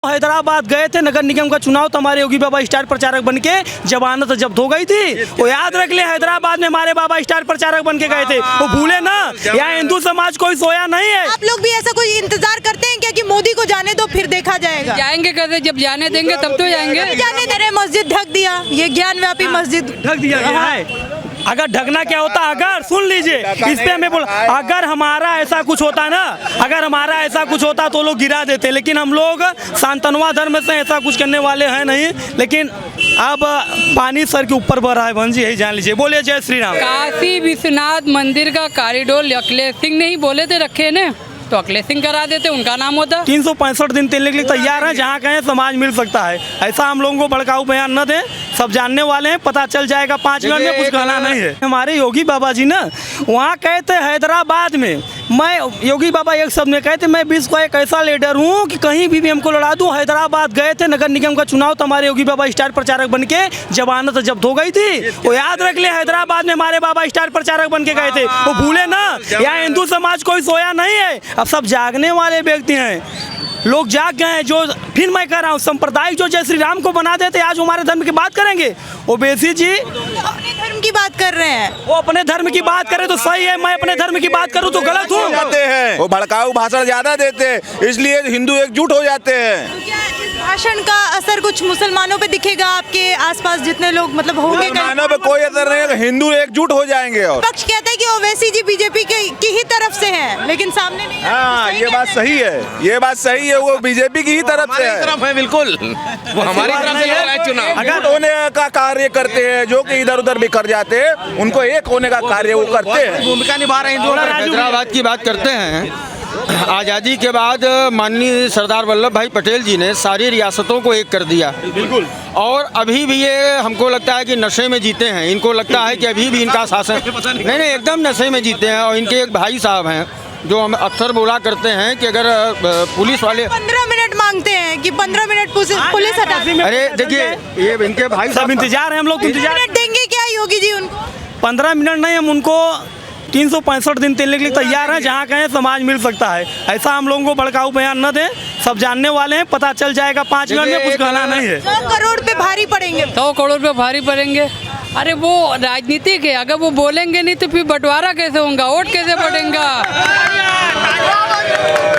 हैदराबाद गए थे नगर निगम का चुनाव, तो हमारे योगी बाबा स्टार प्रचारक बनके जमानत जब्त हो गई थी। वो याद रख ले, हैदराबाद में हमारे बाबा स्टार प्रचारक बनके गए थे, वो भूले ना। यहाँ हिंदू समाज कोई सोया नहीं है। आप लोग भी ऐसा कोई इंतजार करते हैं क्या कि मोदी को जाने दो फिर देखा जाएगा? जाएंगे कैसे, जब जाने देंगे तब तो जाएंगे। जाने दे रहे, मस्जिद ढक दिया, ये ज्ञान व्यापी मस्जिद ढक दिया गया है। अगर ढकना क्या होता, अगर सुन लीजिए इस पे हमें बोला, अगर हमारा ऐसा कुछ होता ना, अगर हमारा ऐसा कुछ होता तो लोग गिरा देते, लेकिन हम लोग शांतनवा धर्म से ऐसा कुछ करने वाले हैं नहीं। लेकिन अब पानी सर के ऊपर बह रहा है भवन जी, यही जान लीजिए। बोलिए जय श्री राम। काशी विश्वनाथ मंदिर का कॉरिडोर अखिलेश सिंह ने ही बोले थे रखे ने, तो अखिलेश सिंह करा देते, उनका नाम होता। 365 दिन तेलने के लिए तैयार है, जहाँ कहें समाज मिल सकता है। ऐसा हम लोगों को भड़काऊ बयान न दें, सब जानने वाले हैं, पता चल जाएगा 5 मिनट में, कुछ कहना नहीं है। हमारे योगी बाबा जी ना वहाँ कहते हैदराबाद में, मैं योगी बाबा एक शब्द में कहते, मैं विश्व का एक ऐसा लीडर हूँ कि कहीं भी हमको लड़ा दूँ। हैदराबाद गए थे नगर निगम का चुनाव, तो हमारे योगी बाबा स्टार प्रचारक बनके जमानत जब्त हो गई थी। वो याद रख ले, हैदराबाद में हमारे बाबा स्टार प्रचारक बनके गए थे, वो भूले ना। यहाँ हिंदू समाज कोई सोया नहीं है, अब सब जागने वाले व्यक्ति हैं, लोग जाग गए हैं। जो फिर मैं कह रहा हूँ, सांप्रदायिक जो जय श्री राम को बना देते, आज हमारे धर्म की बात करेंगे। ओवैसी जी अपने धर्म की बात कर रहे हैं, वो अपने धर्म की बात करे तो सही है, मैं अपने धर्म की बात करूँ तो गलत हूँ। जाते हैं वो भड़काऊ भाषण ज्यादा देते हैं, इसलिए हिंदू एकजुट हो जाते हैं। तो क्या इस भाषण का असर कुछ मुसलमानों पे दिखेगा? आपके आसपास जितने लोग मतलब होंगे, मुसलमानों पे कोई असर नहीं है, हिंदू एकजुट हो जाएंगे। और पक्ष कहता है कि ओवैसी जी बीजेपी की ही तरफ से हैं, लेकिन सामने नहीं है। हाँ, ये बात सही है, ये बात सही है, वो बीजेपी की ही तरफ से है। बिल्कुल, वो हमारी तरफ से लड़ रहा है चुनाव। अगर होने का कार्य करते हैं, जो कि इधर उधर बिखर जाते हैं, उनको एक होने का कार्य वो करते हैं, भूमिका निभा रहे हैं। हैदराबाद की बात करते हैं। आज़ादी के बाद माननीय सरदार वल्लभ भाई पटेल जी ने सारी रियासतों को एक कर दिया, बिल्कुल। और अभी भी ये हमको लगता है कि नशे में जीते हैं। इनको लगता है कि अभी भी इनका शासन नहीं, एकदम नशे में जीते हैं। और इनके एक भाई साहब हैं जो हम अक्सर बोला करते हैं कि अगर पुलिस वाले 15 मिनट मांगते हैं कि 15 मिनट पुलिस हटा। अरे देखिए, ये इनके भाई सब इंतजार है, हम लोग इंतजार देंगे क्या योगी जी उनको? 15 मिनट नहीं, हम उनको 365 दिन तेलने के लिए तैयार हैं, जहाँ कहें समाज मिल सकता है। ऐसा हम लोगों को भड़काऊ बयान न दें, सब जानने वाले हैं, पता चल जाएगा 5 मिनट में, कुछ कहना नहीं है। 100 करोड़ पे भारी पड़ेंगे। 100 करोड़ पे भारी पड़ेंगे। अरे वो राजनीतिक है, अगर वो बोलेंगे नहीं तो फिर बंटवारा कैसे होगा, वोट कैसे बढ़ेगा?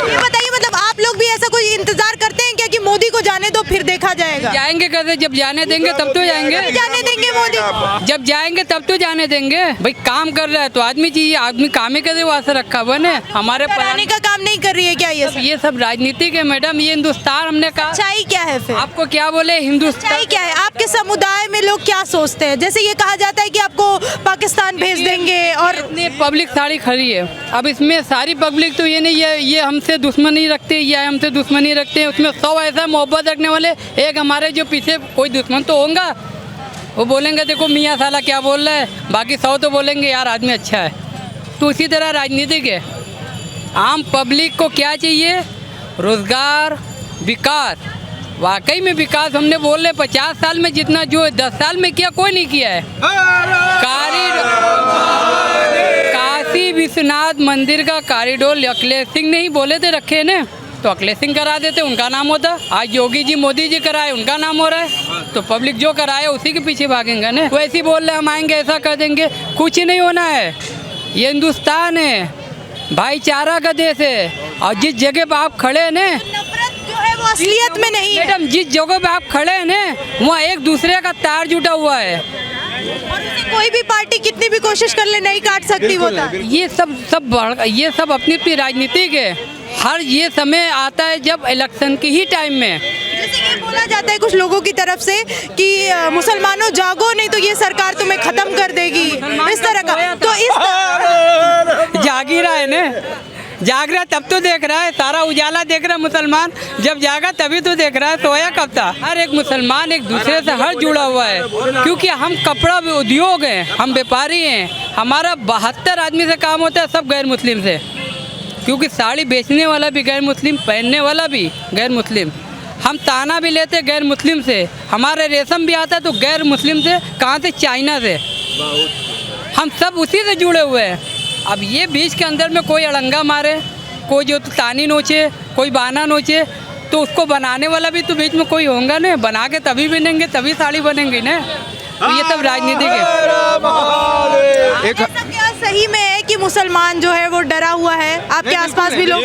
ये बताइए, मतलब आप लोग भी ऐसा कोई इंतजार करते हैं क्या कि मोदी को जाने दो फिर देखा जाएगा? जाएंगे कैसे, जब जाने देंगे तब तो जाएंगे। जाने देंगे मोदी को? जब जाएंगे तब तो जाने देंगे। भाई काम कर रहा है तो आदमी चाहिए, आदमी काम ही कैसे वास्ते रखा हुआ है। हमारे कराने का काम नहीं कर रही है क्या ये सब राजनीतिक है मैडम। ये हिंदुस्तान, हमने कहा सच्चाई क्या है फिर? आपको क्या बोले, हिंदुस्तान सच्चाई क्या है? आपके समुदाय में लोग क्या सोचते हैं? जैसे ये कहा जाता है कि आपको पाकिस्तान भेज देंगे, और इतनी पब्लिक सारी खड़ी है। अब इसमें सारी पब्लिक तो ये नहीं है, ये हमसे दुश्मनी रखते हैं, ये हमसे दुश्मनी रखते हैं। उसमें 100 ऐसा मोहब्बत रखने वाले, एक हमारे जो पीछे कोई दुश्मन तो होगा, वो बोलेंगे देखो मियाँ साला क्या बोल रहा है, बाकी 100 तो बोलेंगे यार आदमी अच्छा है। तो उसी तरह राजनीतिक है। आम पब्लिक को क्या चाहिए? रोजगार, विकास। वाकई में विकास हमने बोल रहे 50 साल में जितना जो 10 साल में किया कोई नहीं किया है। काशी विश्वनाथ मंदिर का कॉरिडोर अखिलेश सिंह ने ही बोले थे रखे ने, तो अखिलेश सिंह करा देते, उनका नाम होता। आज योगी जी मोदी जी कराए, उनका नाम हो रहा है। तो पब्लिक जो कराए उसी के पीछे भागेंगे ना। वैसे ही बोल रहे हम आएंगे ऐसा कर देंगे, कुछ नहीं होना है। ये हिंदुस्तान है, भाईचारा का देश है। और जिस जगह पर आप खड़े हैं ना, नफरत जो है वो असलियत में नहीं है। मैडम, जिस जगह पे आप खड़े हैं ना, वहाँ एक दूसरे का तार जुटा हुआ है। और उसे कोई भी पार्टी कितनी भी कोशिश कर ले नहीं काट सकती वो तार। ये सब अपनी अपनी राजनीतिक है। हर ये समय आता है जब इलेक्शन की ही टाइम में। जैसे ये बोला जाता है कुछ लोगों की तरफ से कि मुसलमानों जागो, नहीं तो ये सरकार तुम्हें खत्म कर देगी, इस तरह का। तो इस जाग ही रहा है ना, जाग रहा तब तो देख रहा है, सारा उजाला देख रहा है। मुसलमान जब जागा तभी तो देख रहा है, सोया कब था? हर एक मुसलमान एक दूसरे से हर जुड़ा हुआ है, क्योंकि हम कपड़ा उद्योग हैं, हम व्यापारी हैं। हमारा 72 आदमी से काम होता है, सब गैर मुस्लिम से। क्योंकि साड़ी बेचने वाला भी गैर मुस्लिम, पहनने वाला भी गैर मुस्लिम। हम ताना भी लेते गैर मुस्लिम से, हमारे रेशम भी आता है तो गैर मुस्लिम से। कहाँ से? चाइना से। हम सब उसी से जुड़े हुए हैं। अब ये बीच के अंदर में कोई अड़ंगा मारे, कोई जो तानी नोचे, कोई बाना नोचे, तो उसको बनाने वाला भी तो बीच में कोई होगा ना, बना के तभी बनेंगे, तभी साड़ी बनेंगी ना। तो ये सब राजनीतिक है। ऐसा क्या सही में है कि मुसलमान जो है वो डरा हुआ है? आपके आसपास भी लोग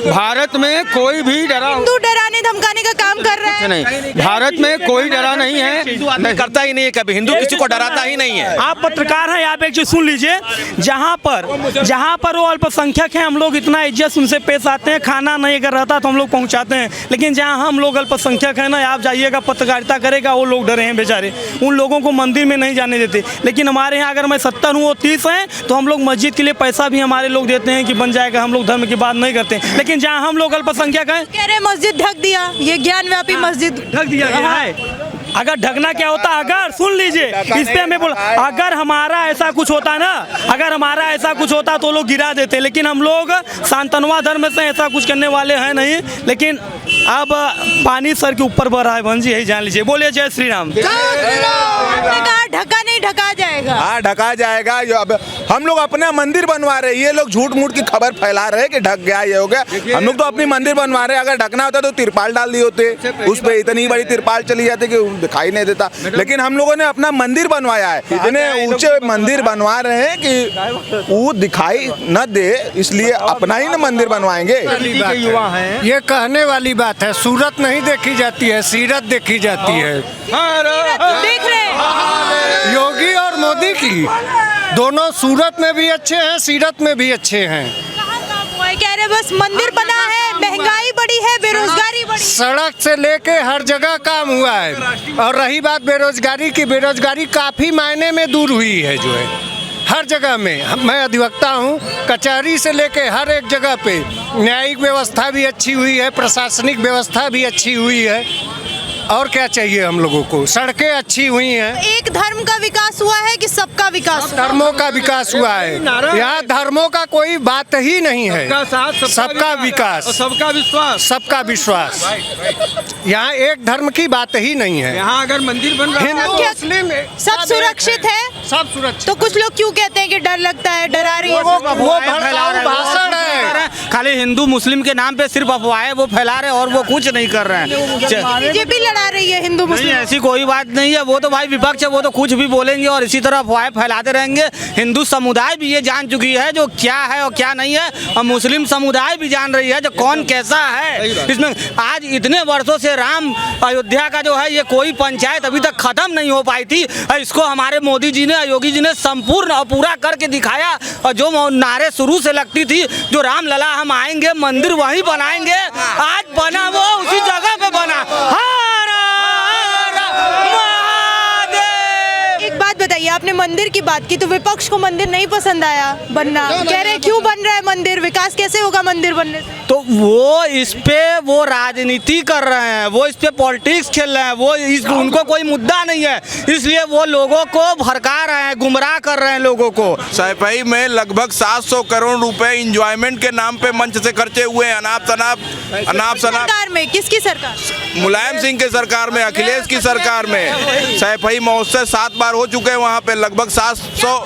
भारत में कोई भी हिंदू डराने धमकाने का काम कर रहे हैं? नहीं, भारत में कोई डरा नहीं है, करता ही नहीं है कभी, हिंदू किसी को डराता ही नहीं है। आप पत्रकार हैं, आप एक चीज सुन लीजिए। जहाँ पर वो अल्पसंख्यक हैं, हम लोग इतना इज्जत उनसे पेश आते हैं, खाना नहीं अगर रहता तो हम लोग पहुँचाते हैं। लेकिन जहाँ हम लोग अल्पसंख्यक हैं ना, आप जाइएगा पत्रकारिता करेगा, वो लोग डरे हैं बेचारे, उन लोगों को मंदिर में नहीं जाने देते। लेकिन हमारे यहाँ अगर मैं 70 हूँ, वो 30 हैं, तो हम लोग मस्जिद के लिए पैसा भी हमारे लोग देते हैं कि बन जाएगा, हम लोग धर्म की बात नहीं करते। लेकिन जहाँ हम लोग अल्पसंख्यक हैं, कह रहे मस्जिद ढक दिया, ये ज्ञानव्यापी मस्जिद ढक दिया गया है। अगर ढकना क्या होता, अगर सुन लीजिए, इस पे हमें बोला, अगर हमारा ऐसा कुछ होता ना, अगर हमारा ऐसा कुछ होता तो लोग गिरा देते। लेकिन हम लोग शांतनवा धर्म से ऐसा कुछ करने वाले हैं नहीं। लेकिन अब पानी सर के ऊपर बह रहा है, बहन जी यही जान लीजिए। बोलिए जय श्री राम। आपने कहा ढका नहीं ढका जाएगा। हाँ, ढका जाएगा। अब हम लोग अपना मंदिर बनवा रहे हैं, ये लोग झूठ मूठ की खबर फैला रहे हैं कि ढक गया, ये हो गया। हम लोग तो अपनी मंदिर बनवा रहे हैं। अगर ढकना होता तो तिरपाल डाल दिए होते, उस पे इतनी बड़ी तिरपाल चली जाती कि दिखाई नहीं देता। लेकिन हम लोगों ने अपना मंदिर बनवाया है, इतने ऊंचे मंदिर बनवा रहे हैं कि वो दिखाई न दे, इसलिए अपना ही ना मंदिर बनवाएंगे। युवा हैं, ये कहने वाली बात है, सूरत नहीं देखी जाती है, सीरत देखी जाती है। देख रहे हैं योगी और मोदी की दोनों सूरत में भी अच्छे हैं, सीरत में भी अच्छे हैं। कह रहे बस मंदिर बना है, महंगाई बढ़ी है, बेरोजगारी बढ़ी। सड़क से लेके हर जगह काम हुआ है। और रही बात बेरोजगारी की, बेरोजगारी काफी मायने में दूर हुई है, जो है हर जगह में। मैं अधिवक्ता हूँ, कचहरी से लेके हर एक जगह पे न्यायिक व्यवस्था भी अच्छी हुई है, प्रशासनिक व्यवस्था भी अच्छी हुई है। और क्या चाहिए हम लोगों को? सड़कें अच्छी हुई हैं। एक धर्म का विकास हुआ है कि सबका विकास? धर्मों का विकास हुआ है। यहाँ धर्मों का कोई बात ही नहीं है, सबका विकास, सबका विश्वास, सबका विश्वास। यहाँ एक धर्म की बात ही नहीं है। यहाँ अगर मंदिर बन रहा है, हिंदू मुस्लिम सब सुरक्षित है, सब सुरक्षित। तो कुछ लोग क्यों कहते हैं कि डर लगता है, डरा रही है? वो भड़काऊ भाषण है। खाली हिंदू मुस्लिम के नाम पे सिर्फ अफवाहें वो फैला रहे और वो कुछ नहीं कर रहे हैं। बीजेपी लड़ा रही है हिंदू नहीं, मुस्लिम। ऐसी कोई बात नहीं है। वो तो भाई विपक्ष है, वो तो कुछ भी बोलेंगे और इसी तरह अफवाहें फैलाते रहेंगे। हिंदू समुदाय भी ये जान चुकी है जो क्या है और क्या नहीं है, और मुस्लिम समुदाय भी जान रही है जो कौन कैसा है। इसमें आज इतने वर्षों से राम अयोध्या का जो है ये कोई पंचायत अभी तक खत्म नहीं हो पाई थी। इसको हमारे मोदी जी ने, योगी जी ने संपूर्ण और पूरा करके दिखाया। और जो नारे शुरू से लगती थी, जो राम लला हम आएंगे, मंदिर वहीं बनाएंगे, आज बना वो उसी जगह पे बना। एक बात बताइए, आपने मंदिर की बात की तो विपक्ष को मंदिर नहीं पसंद आया बनना, कह रहे क्यों बन रहा है मंदिर, विकास कैसे होगा मंदिर बनने से? तो वो इस पे वो राजनीति कर रहे हैं, वो इस पे पॉलिटिक्स खेल रहे हैं, वो उनको कोई मुद्दा नहीं है, इसलिए वो लोगों को भड़का रहे हैं, गुमराह कर रहे हैं लोगों को। सैफई में लगभग 700 करोड़ रुपए इंजॉयमेंट के नाम पे मंच से खर्चे हुए हैं। अनाप शनाप सरकार में किसकी सरकार? मुलायम सिंह के सरकार में, अखिलेश की सरकार में। सैफई महोत्सव 7 बार हो चुके हैं, वहाँ पे लगभग 700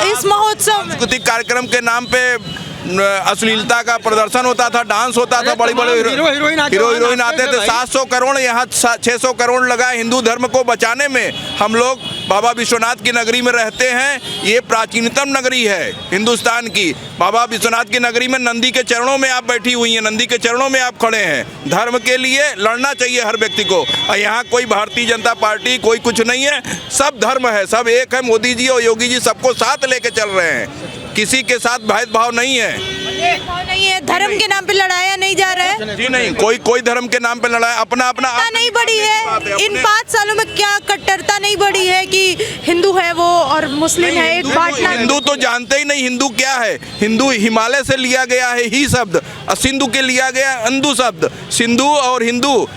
इस महोत्सव में सांस्कृतिक कार्यक्रम के नाम पे अश्लीलता का प्रदर्शन होता था, डांस होता था, बड़ी बड़ी हीरो हीरोइन आते थे। 700 करोड़, यहाँ 600 करोड़ लगा हिंदू धर्म को बचाने में। हम लोग बाबा विश्वनाथ की नगरी में रहते हैं, ये प्राचीनतम नगरी है हिंदुस्तान की। बाबा विश्वनाथ की नगरी में नंदी के चरणों में आप बैठी हुई हैं, नंदी के चरणों में आप खड़े हैं। धर्म के लिए लड़ना चाहिए हर व्यक्ति को। और यहाँ कोई भारतीय जनता पार्टी कोई कुछ नहीं है, सब धर्म है, सब एक है। मोदी जी और योगी जी सबको साथ लेके चल रहे हैं, किसी के साथ भेदभाव नहीं है। नहीं है, धर्म के नाम पे लड़ाया नहीं जा रहा है जी नहीं, कोई धर्म के नाम पे लड़ाया, अपना अपना नहीं बढ़ी है। इन 5 सालों में क्या कट्टरता नहीं बढ़ी है कि हिंदू है वो और मुस्लिम है, एक बांटना। हिंदू तो जानते ही नहीं हिंदू क्या है। हिंदू हिमालय से लिया गया है ही शब्द, सिंधु के लिया गया अंधु शब्द। सिंधु और हिंदू,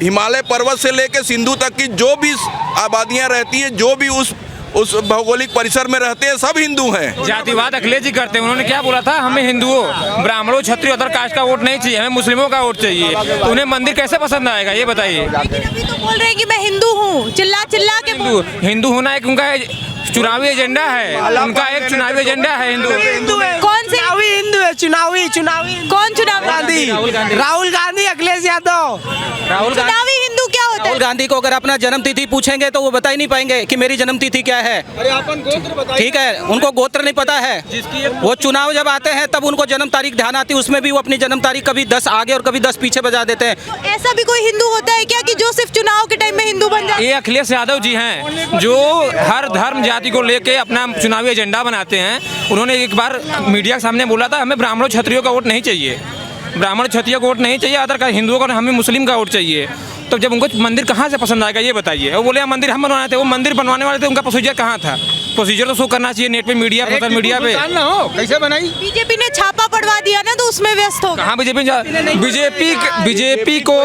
हिमालय पर्वत से लेकर सिंधु तक की जो भी आबादियां रहती है, जो भी उस भौगोलिक परिसर में रहते हैं, सब हिंदू हैं। जातिवाद अखिलेश जी करते हैं। उन्होंने क्या बोला था, हमें हिंदुओं, ब्राह्मणों, क्षत्रिय, अदर कास्ट का वोट नहीं चाहिए, हमें मुस्लिमों का वोट चाहिए। तो उन्हें मंदिर कैसे पसंद आएगा ये बताइए। लेकिन अभी तो बोल रहे हैं कि मैं हिंदू हूँ, चिल्ला चिल्ला के हिंदू होना एक उनका चुनावी एजेंडा है, उनका एक चुनावी एजेंडा है। हिंदू कौन से हिंदू हिंदू है, चुनावी कौन चुनावी गांधी, राहुल गांधी, अखिलेश यादव। चुनावी हिंदू क्या होता राहुल है? गांधी को अगर अपना जन्म तिथि पूछेंगे तो वो बता ही नहीं पाएंगे कि मेरी जन्म तिथि क्या है। ठीक है, उनको गोत्र नहीं पता है। वो चुनाव जब आते हैं तब उनको जन्म तारीख ध्यान आती है, उसमें भी वो अपनी जन्म तारीख कभी 10 आगे और कभी 10 पीछे बजा देते हैं। ऐसा भी कोई हिंदू होता है क्या कि जो सिर्फ चुनाव के टाइम में हिंदू बन जाए? ये अखिलेश यादव जी हैं जो हर धर्म जाति को लेके अपना चुनावी एजेंडा बनाते हैं। उन्होंने एक बार मीडिया के सामने बोला था हमें ब्राह्मणों क्षत्रियों का वोट नहीं चाहिए, ब्राह्मण क्षत्रिय को वोट नहीं चाहिए, अदर का हिंदुओं का, हमें मुस्लिम का वोट चाहिए। तो जब उनको मंदिर कहाँ से पसंद आएगा ये बताइए। वो बोले मंदिर हम बनवाए थे, वो मंदिर बनवाने वाले थे, उनका प्रोसीजर कहाँ था? प्रोसीजर तो शो करना चाहिए नेट पे, मीडिया, सोशल मीडिया पे। ना हो कैसे बनाई? बीजेपी ने छापा पड़वा दिया ना, तो उसमें व्यस्त हो गए। कहाँ बीजेपी को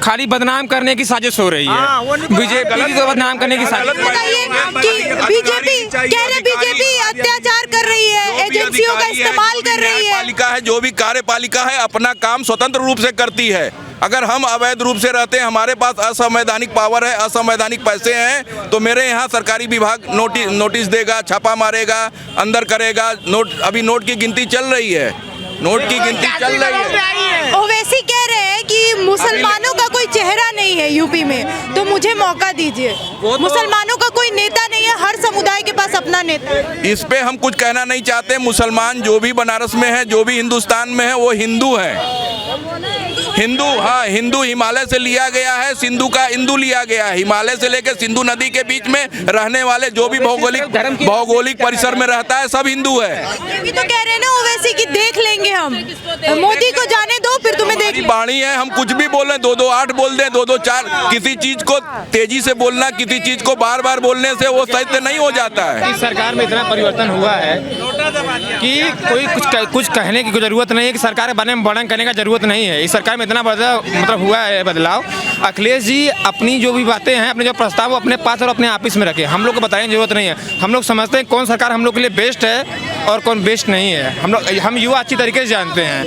खाली बदनाम करने की साजिश हो रही है। बीजेपी को बदनाम करने की साजिश। बताइए कि बीजेपी अत्याचार कर रही है, एजेंसियों का इस्तेमाल कर रही है। पालिका है, जो भी कार्यपालिका है अपना काम स्वतंत्र रूप से करती है। अगर हम अवैध रूप से रहते हैं, हमारे पास असंवैधानिक पावर है, असंवैधानिक पैसे हैं, तो मेरे यहाँ सरकारी विभाग नोटिस देगा, छापा मारेगा, अंदर करेगा। अभी नोट की गिनती चल रही है, नोट की गिनती चल रही है। ओवैसी कह रहे हैं कि मुसलमानों का कोई चेहरा नहीं है यूपी में, तो मुझे मौका दीजिए। मुसलमानों का कोई नेता नहीं है, हर समुदाय के पास अपना नेता है। इस पे हम कुछ कहना नहीं चाहते। मुसलमान जो भी बनारस में है, जो भी हिंदुस्तान में है, वो हिंदू है। हिंदू, हाँ, हिंदू हिमालय से लिया गया है, सिंधु का इंदु लिया गया है। हिमालय से लेकर सिंधु नदी के बीच में रहने वाले जो भी भौगोलिक परिसर में रहता है, सब हिंदू है। अभी तो कह रहे हैं ना ओवैसी की देख लेंगे हम, मोदी को जाने दो फिर तुम्हें देख। बाणी है, हम कुछ भी बोलें, 2-2-8 बोल दें, 2-2-4। किसी चीज को तेजी से बोलना, किसी चीज को बार बार बोलने से वो सत्य नहीं हो जाता है। इस सरकार में इतना परिवर्तन हुआ है कि कोई कुछ कहने की जरूरत नहीं है, कि सरकार के बारे में वर्णन करने का जरूरत नहीं है। इस सरकार में इतना मतलब हुआ है बदलाव। अखिलेश जी अपनी जो भी बातें हैं, अपने जो प्रस्ताव, वो अपने पास और अपने ऑफिस में रखे, हम लोग को बताने की जरूरत नहीं है। हम लोग समझते हैं कौन सरकार हम लोग के लिए बेस्ट है और कौन बेस्ट नहीं है। हम युवा अच्छी तरीके से जानते हैं।